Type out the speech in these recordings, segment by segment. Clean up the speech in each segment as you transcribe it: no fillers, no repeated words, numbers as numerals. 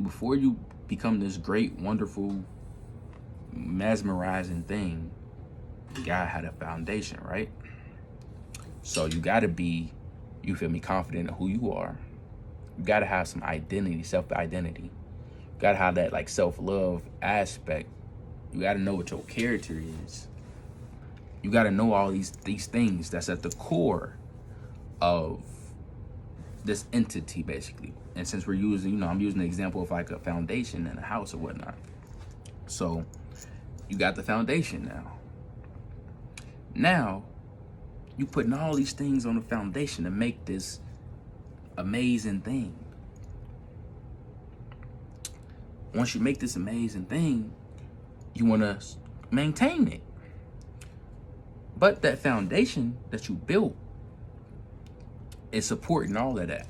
before you become this great, wonderful, mesmerizing thing, you gotta have a foundation, right? So you gotta be, you feel me, confident in who you are. You gotta have some identity, self-identity. You gotta have that like self-love aspect. You gotta know what your character is. You gotta know all these things that's at the core of this entity, basically. And since we're using, I'm using the example of like a foundation in a house or whatnot. So you got the foundation now. Now you putting all these things on the foundation to make this amazing thing. Once you make this amazing thing, you want to maintain it. But that foundation that you built is supporting all of that.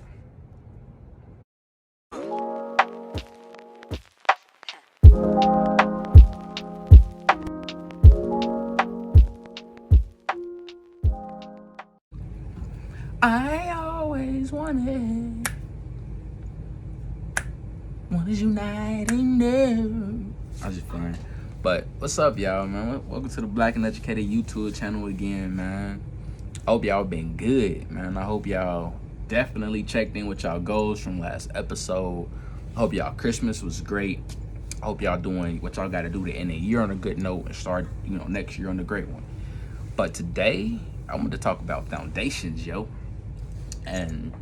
I always wanted uniting them. I was just fine. But what's up, y'all, man? Welcome to the Black and Educated YouTube channel again, man. I hope y'all been good, man. I hope y'all definitely checked in with y'all goals from last episode. I hope y'all Christmas was great. I hope y'all doing what y'all got to do to end the year on a good note and start, next year on a great one. But today, I want to talk about foundations, yo. And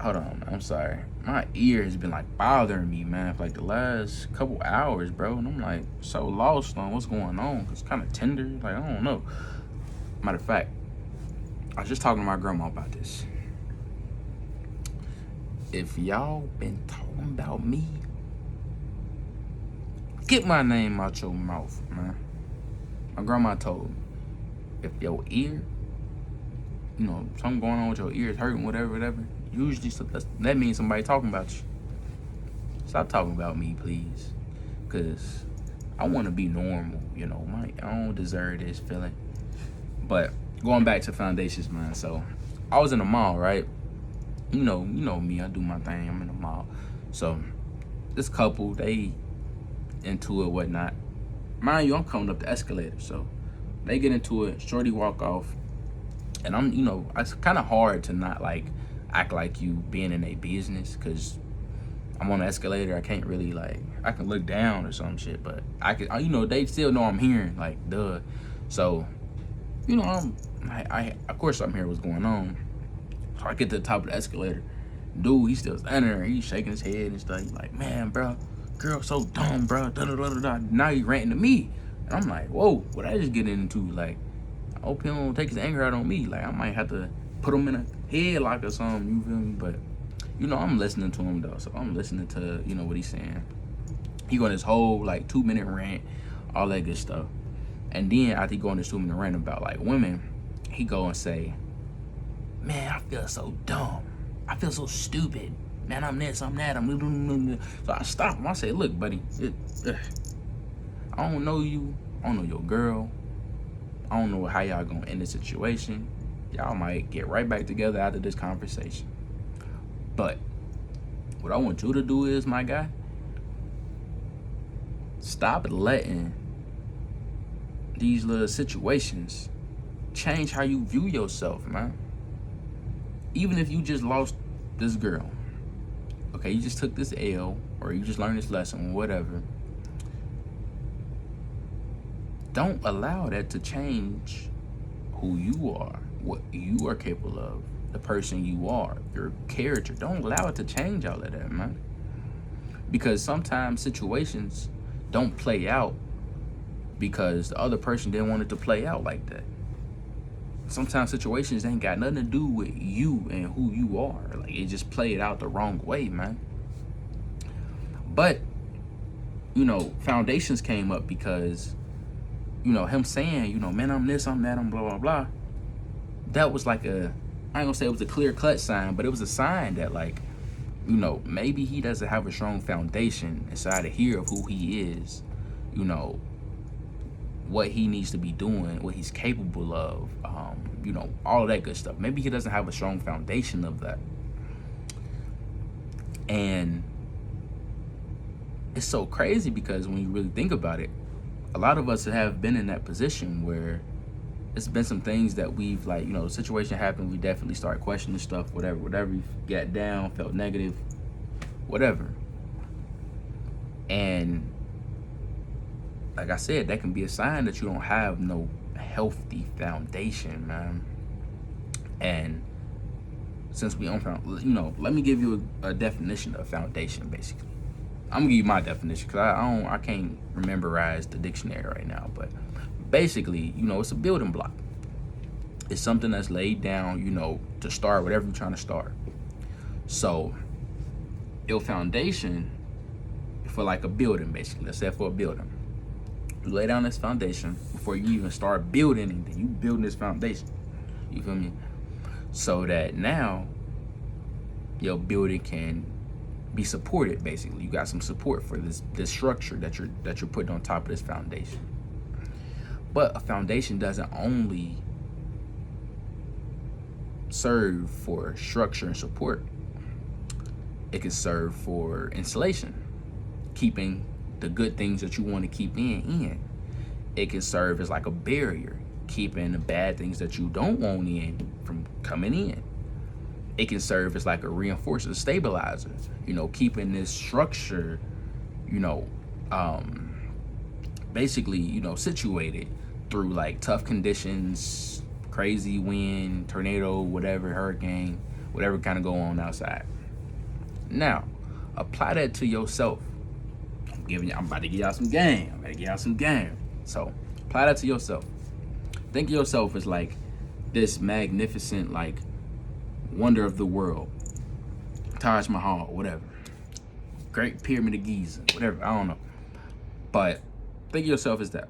hold on, man, I'm sorry. My ear has been like bothering me, man, for like the last couple hours, bro. And I'm like so lost on what's going on. It's kind of tender. Like, I don't know. Matter of fact, I was just talking to my grandma about this. If y'all been talking about me, get my name out your mouth, man. My grandma told me, if your ear, something going on with your ears hurting, whatever, usually that means somebody talking about you. Stop talking about me, please. Because I want to be normal, I don't deserve this feeling. But going back to foundations, man. So I was in the mall, right? You know me, I do my thing. I'm in the mall. So this couple, they into it, whatnot. Mind you, I'm coming up the escalator. So they get into it, shorty walk off. And I'm, it's kind of hard to not like act like you being in a business, because I'm on the escalator. I can't really I can look down or some shit, but I can, they still know I'm hearing, like, duh. So, I of course I'm hearing what's going on. So I get to the top of the escalator. Dude, he's still standing there. He's shaking his head and stuff. He's like, man, bro, girl so dumb, bro. Da, da, da, da, da. Now he's ranting to me. And I'm like, whoa, what I just get into? Like, I hope he don't take his anger out on me. Like, I might have to put him in a headlock or something, you feel me? But, I'm listening to him, though. So I'm listening to, what he's saying. He going his whole, 2-minute rant, all that good stuff. And then after he go on this 2-minute rant about, women, he go and say, man, I feel so dumb. I feel so stupid. Man, I'm this, I'm that, I'm... So I stop him. I say, look, buddy, I don't know you. I don't know your girl. I don't know how y'all gonna end the situation. Y'all might get right back together after this conversation. But what I want you to do is, my guy, stop letting these little situations change how you view yourself, man. Even if you just lost this girl, okay, you just took this L, or you just learned this lesson, whatever. Don't allow that to change who you are, what you are capable of, the person you are, your character. Don't allow it to change all of that, man. Because sometimes situations don't play out because the other person didn't want it to play out like that. Sometimes situations ain't got nothing to do with you and who you are. Like, it just played out the wrong way, man. But, foundations came up because him saying, man, I'm this, I'm that, I'm blah, blah, blah. That was like I ain't gonna say it was a clear-cut sign, but it was a sign that, maybe he doesn't have a strong foundation inside of here of who he is, what he needs to be doing, what he's capable of, all of that good stuff. Maybe he doesn't have a strong foundation of that. And it's so crazy because when you really think about it, a lot of us have been in that position where it's been some things that we've like, situation happened, we definitely start questioning stuff, whatever you got down, felt negative, whatever. And like I said, that can be a sign that you don't have no healthy foundation, man. And since we don't let me give you a definition of foundation, basically. I'm gonna give you my definition because I can't memorize the dictionary right now, but basically, it's a building block. It's something that's laid down, to start whatever you're trying to start. So your foundation for like a building, basically, let's say for a building, you lay down this foundation before you even start building anything. You building this foundation, you feel me? So that now your building can be supported. Basically, you got some support for this structure that you're putting on top of this foundation. But a foundation doesn't only serve for structure and support. It can serve for insulation, keeping the good things that you want to keep in. It can serve as like a barrier, keeping the bad things that you don't want in from coming in. It can serve as like a reinforcer, a stabilizer, keeping this structure, basically, situated through like tough conditions, crazy wind, tornado, whatever, hurricane, whatever kind of go on outside. Now, apply that to yourself. I'm about to give y'all some game. So, apply that to yourself. Think of yourself as like this magnificent, like, wonder of the world. Taj Mahal, whatever. Great Pyramid of Giza, whatever, I don't know. But think of yourself as that.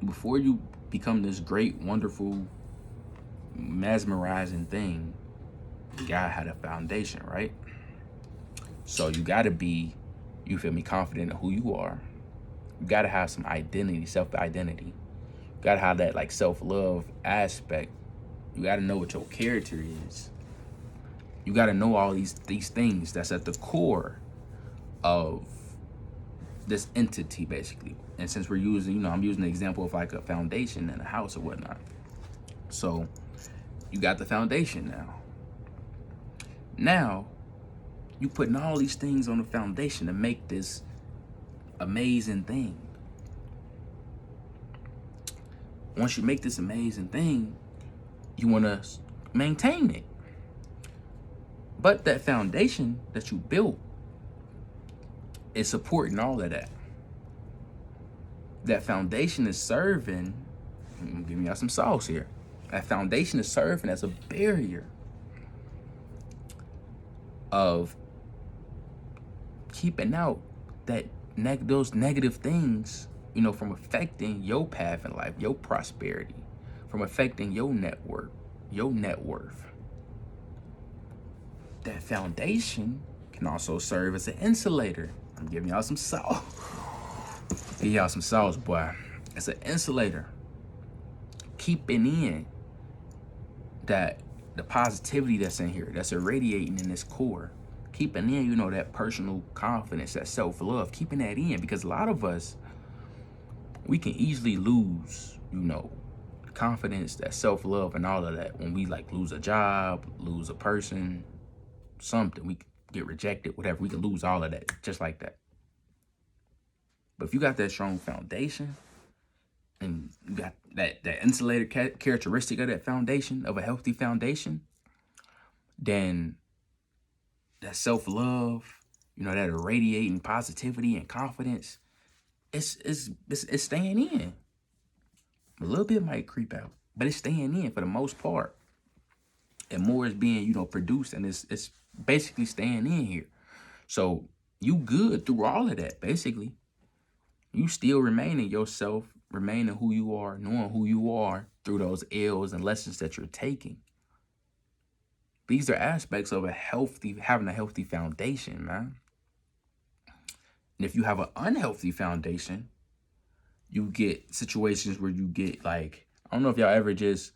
Before you become this great, wonderful, mesmerizing thing, you gotta have a foundation, right? So you gotta be, you feel me, confident in who you are. You gotta have some identity, self-identity. You gotta have that like self-love aspect. You gotta know what your character is. You gotta know all these things that's at the core of this entity, basically. And since we're using, I'm using the example of like a foundation in a house or whatnot. So you got the foundation now. Now, you putting all these things on the foundation to make this amazing thing. Once you make this amazing thing, you want to maintain it. But that foundation that you built is supporting all of that. That foundation is serving, I'm giving y'all some sauce here. That foundation is serving as a barrier of keeping out those negative things, from affecting your path in life, your prosperity, from affecting your network, your net worth. That foundation can also serve as an insulator. I'm giving y'all some sauce. Give y'all some sauce, boy. It's an insulator. Keeping in that the positivity that's in here, that's irradiating in this core. Keeping in, that personal confidence, that self-love, keeping that in, because a lot of us, we can easily lose, confidence, that self-love and all of that when we like lose a job, lose a person, something, we get rejected, whatever, we can lose all of that just like that. But if you got that strong foundation and you got that insulator characteristic of that foundation, of a healthy foundation, then that self-love, that irradiating positivity and confidence, it's staying in. A little bit might creep out, but it's staying in for the most part. And more is being, produced, and it's basically staying in here. So you good through all of that, basically. You still remaining yourself, remaining who you are, knowing who you are through those L's and lessons that you're taking. These are aspects of having a healthy foundation, man. And if you have an unhealthy foundation, you get situations where you get like, I don't know if y'all ever just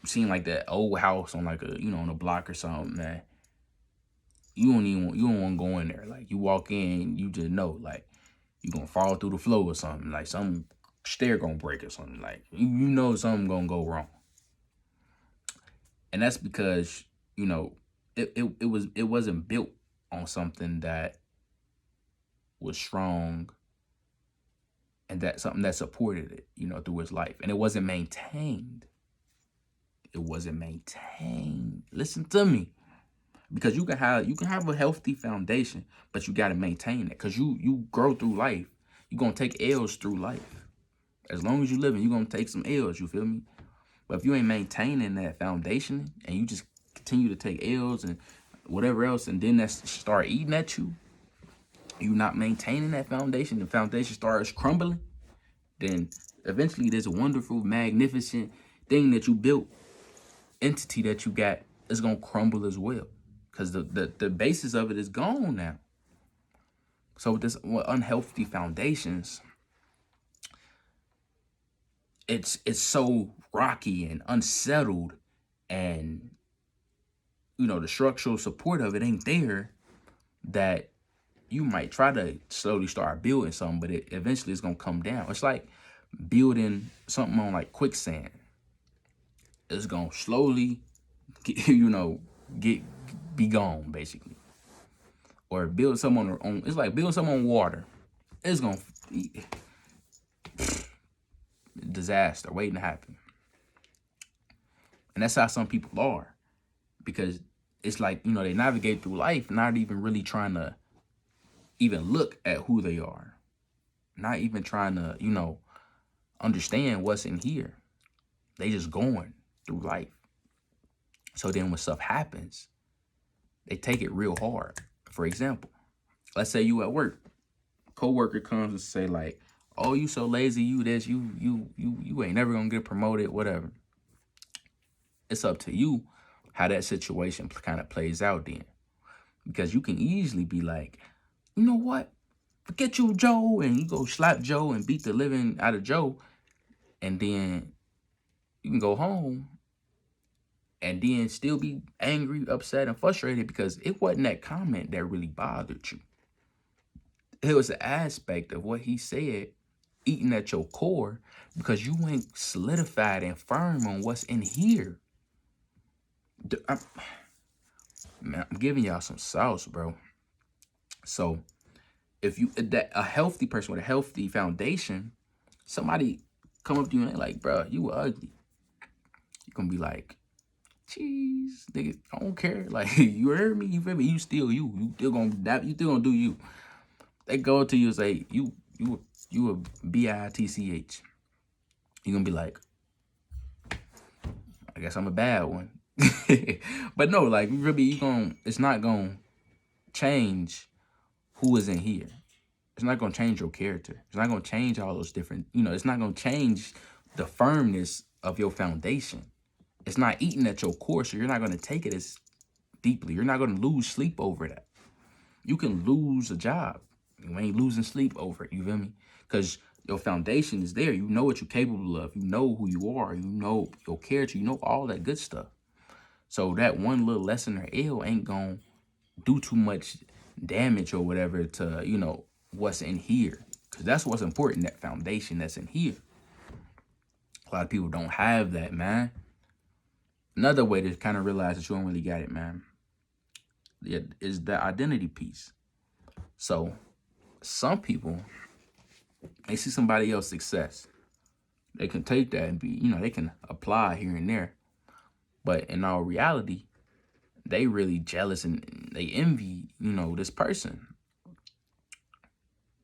seen like that old house on like a, on a block or something, man. you don't want to go in there. Like you walk in, you just know like you gonna fall through the floor or something. Like some stair gonna break or something. Like you know something gonna go wrong. And that's because, you know, it wasn't built on something that was strong and that something that supported it, you know, through its life. And it wasn't maintained. It wasn't maintained. Listen to me. Because you can have a healthy foundation, but you gotta maintain it. Cause you grow through life. You're gonna take L's through life. As long as you living, you're gonna take some L's, you feel me? But if you ain't maintaining that foundation and you just continue to take L's and whatever else, and then that start eating at you, you not maintaining that foundation, the foundation starts crumbling, then eventually there's a wonderful, magnificent thing that you built, entity that you got, is gonna crumble as well. Because the basis of it is gone now. So with this unhealthy foundations, it's so rocky and unsettled, and you know the structural support of it ain't there, that you might try to slowly start building something, but it eventually is gonna come down. It's like building something on like quicksand. It's gonna slowly get, be gone basically. Or build something on it's like building something on water. It's gonna disaster waiting to happen. And that's how some people are. Because it's like, you know, they navigate through life not even really trying to even look at who they are. Not even trying to, you know, understand what's in here. They just going through life. So then when stuff happens, they take it real hard. For example, let's say you at work. Coworker comes and say like, oh, you so lazy, you this, you ain't never gonna get promoted, whatever. It's up to you how that situation kind of plays out then. Because you can easily be like, you know what? Forget you, Joe, and you go slap Joe and beat the living out of Joe. And then you can go home and then still be angry, upset, and frustrated because it wasn't that comment that really bothered you. It was an aspect of what he said eating at your core because you ain't solidified and firm on what's in here. I'm giving y'all some sauce, bro. So if you a healthy person with a healthy foundation, somebody come up to you and like, bro, you ugly. You gonna be like, jeez, nigga, I don't care. Like, you heard me, you feel me? You still you. You still gonna do you. They go to you and say, you a bitch. You gonna be like, I guess I'm a bad one. But no, like really, it's not gonna change who is in here. It's not gonna change your character. It's not gonna change all those different, it's not gonna change the firmness of your foundation. It's not eating at your core, so you're not gonna take it as deeply. You're not gonna lose sleep over that. You can lose a job. You ain't losing sleep over it, you feel me? Because your foundation is there. You know what you're capable of. You know who you are. You know your character. You know all that good stuff. So that one little lesson or ill ain't gonna do too much damage or whatever to, what's in here. Because that's what's important, that foundation that's in here. A lot of people don't have that, man. Another way to kind of realize that you don't really got it, man, is the identity piece. So some people, they see somebody else's success. They can take that and be, they can apply here and there. But in all reality, they really jealous and they envy, this person.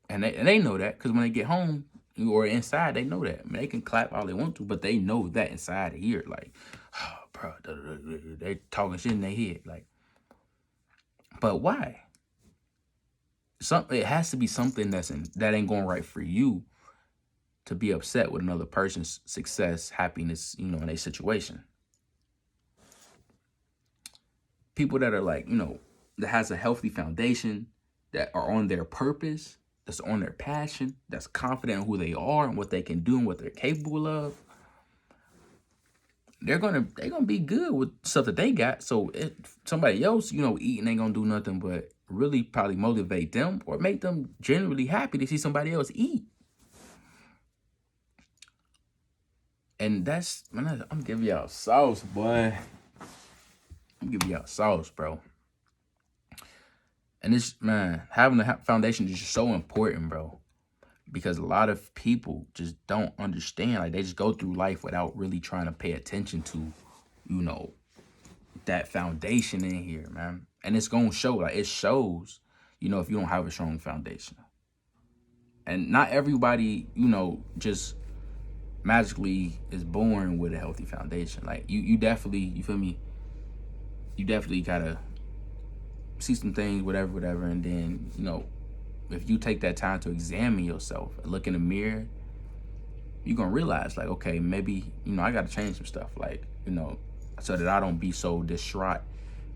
And they know that because when they get home or inside, they know that. I mean, they can clap all they want to, but they know that inside of here, like, oh, bro, they talking shit in their head. Like, but why? It has to be something that ain't going right for you to be upset with another person's success, happiness, in a situation. People that are like, that has a healthy foundation, that are on their purpose, that's on their passion, that's confident in who they are and what they can do and what they're capable of. they're gonna be good with stuff that they got. So if somebody else, eating ain't gonna do nothing but really probably motivate them or make them genuinely happy to see somebody else eat. And that's, man, I'm giving y'all sauce, boy. I'm giving y'all sauce, bro. And this, man, having a foundation is just so important, bro. Because a lot of people just don't understand. Like, they just go through life without really trying to pay attention to, that foundation in here, man. And it's going to show. Like, it shows, if you don't have a strong foundation. And not everybody, just magically is born with a healthy foundation. Like, you definitely, you feel me? You definitely got to see some things, whatever. And then, if you take that time to examine yourself and look in the mirror, you're going to realize, like, okay, maybe, I got to change some stuff. Like, so that I don't be so distraught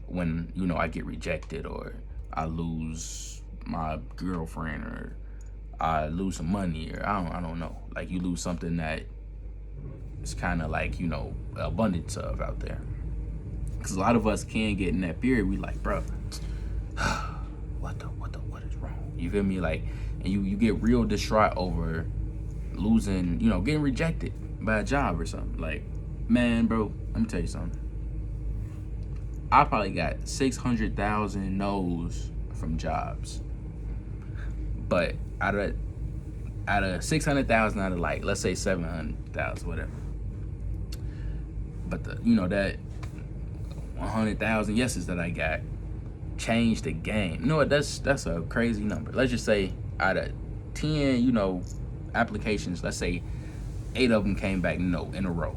when, I get rejected or I lose my girlfriend or I lose some money or I don't know. Like, you lose something that is kind of like, abundance of out there. Because a lot of us can get in that period. We like, bro, what is wrong? You feel me? Like, and you get real distraught over losing, getting rejected by a job or something. Like, man, bro, let me tell you something. I probably got 600,000 no's from jobs. But out of 600,000 out of, like, let's say 700,000, whatever. But that 100,000 yeses that I got changed the game. You know what? That's a crazy number. Let's just say out of 10, applications, let's say 8 of them came back no in a row.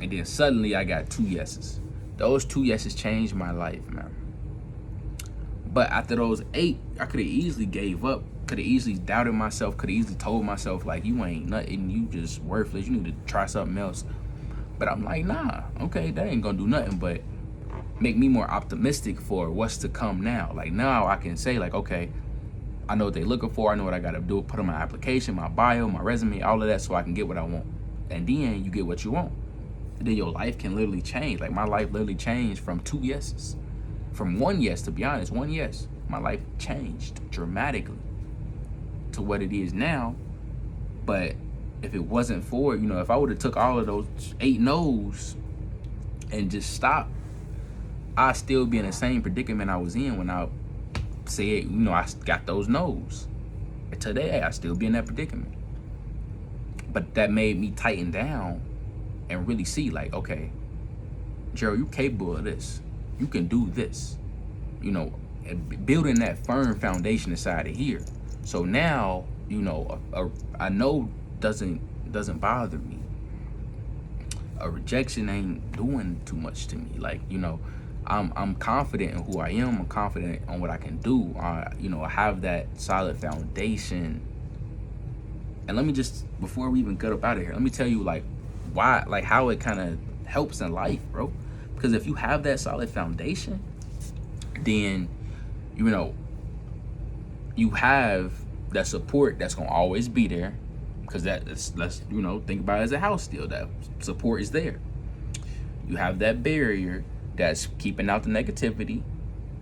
And then suddenly I got 2 yeses. Those 2 yeses changed my life, man. But after those 8, I could have easily gave up, could have easily doubted myself, could have easily told myself, like, you ain't nothing, you just worthless, you need to try something else. But I'm like, nah, okay, that ain't gonna do nothing but make me more optimistic for what's to come now. Like, now I can say, like, okay, I know what they're looking for, I know what I gotta do, put on my application, my bio, my resume, all of that, so I can get what I want. And then you get what you want. And then your life can literally change. Like, my life literally changed from 2 yeses. From 1 yes, to be honest, 1 yes. My life changed dramatically to what it is now. But if it wasn't for, if I would have took all of those 8 no's and just stopped, I'd still be in the same predicament I was in when I said, I got those no's. And today, I still be in that predicament. But that made me tighten down and really see, like, okay, Gerald, you capable of this. You can do this. Building that firm foundation inside of here. So now, I know doesn't bother me. A rejection ain't doing too much to me. Like, I'm confident in who I am. I'm confident on what I can do. I have that solid foundation. And let me just, before we even get up out of here, let me tell you, like, why, like, how it kind of helps in life, bro. Because if you have that solid foundation, then, you have that support that's going to always be there. Because let's think about it as a house still. That support is there. You have that barrier that's keeping out the negativity,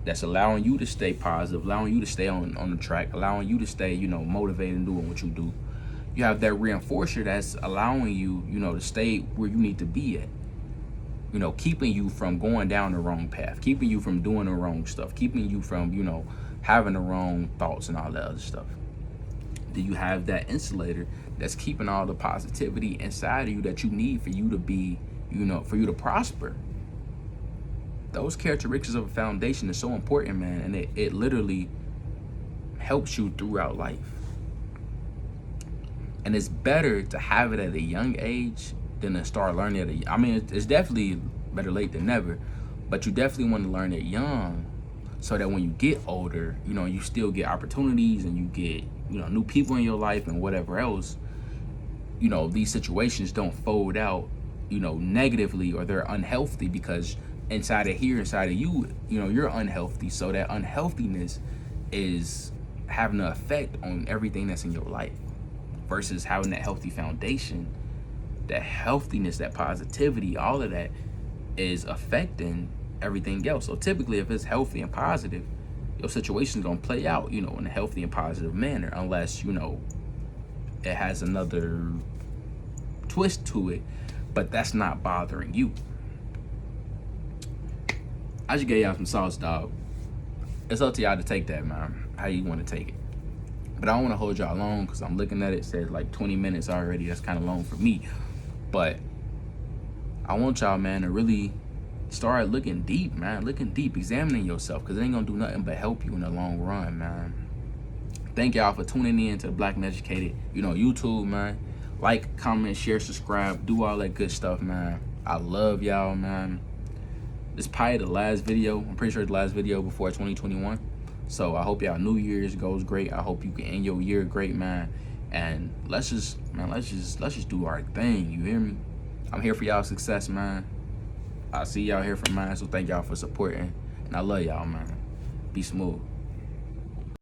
that's allowing you to stay positive, allowing you to stay on the track, allowing you to stay, motivated and doing what you do. You have that reinforcer that's allowing you, to stay where you need to be at. Keeping you from going down the wrong path, keeping you from doing the wrong stuff, keeping you from, having the wrong thoughts and all that other stuff. Then you have that insulator that's keeping all the positivity inside of you that you need for you to be, for you to prosper. Those characteristics of a foundation is so important, man, and it literally helps you throughout life. And it's better to have it at a young age than to start learning it. It's definitely better late than never, but you definitely want to learn it young so that when you get older, you still get opportunities and you get, new people in your life and whatever else, these situations don't fold out, negatively, or they're unhealthy because inside of you, you're unhealthy. So that unhealthiness is having an effect on everything that's in your life versus having that healthy foundation that healthiness, that positivity, all of that is affecting everything else. So typically, if it's healthy and positive, your situation's gonna play out, you know, in a healthy and positive manner, unless, you know, it has another twist to it, but that's not bothering you. I just gave y'all some sauce, dog. It's up to y'all to take that, man, how you want to take it. But I don't want to hold y'all long because I'm looking at it. It says like 20 minutes already. That's kind of long for me. But I want y'all, man, to really start looking deep, man. Looking deep, examining yourself, because it ain't going to do nothing but help you in the long run, man. Thank y'all for tuning in to the Black and Educated, you know, YouTube, man. Like, comment, share, subscribe, do all that good stuff, man. I love y'all, man. This is probably the last video. I'm pretty sure it's the last video before 2021. So I hope y'all New Year's goes great. I hope you can end your year great, man. And let's just do our thing. You hear me? I'm here for y'all success, man. I see y'all here for mine. So thank y'all for supporting. And I love y'all, man. Be smooth.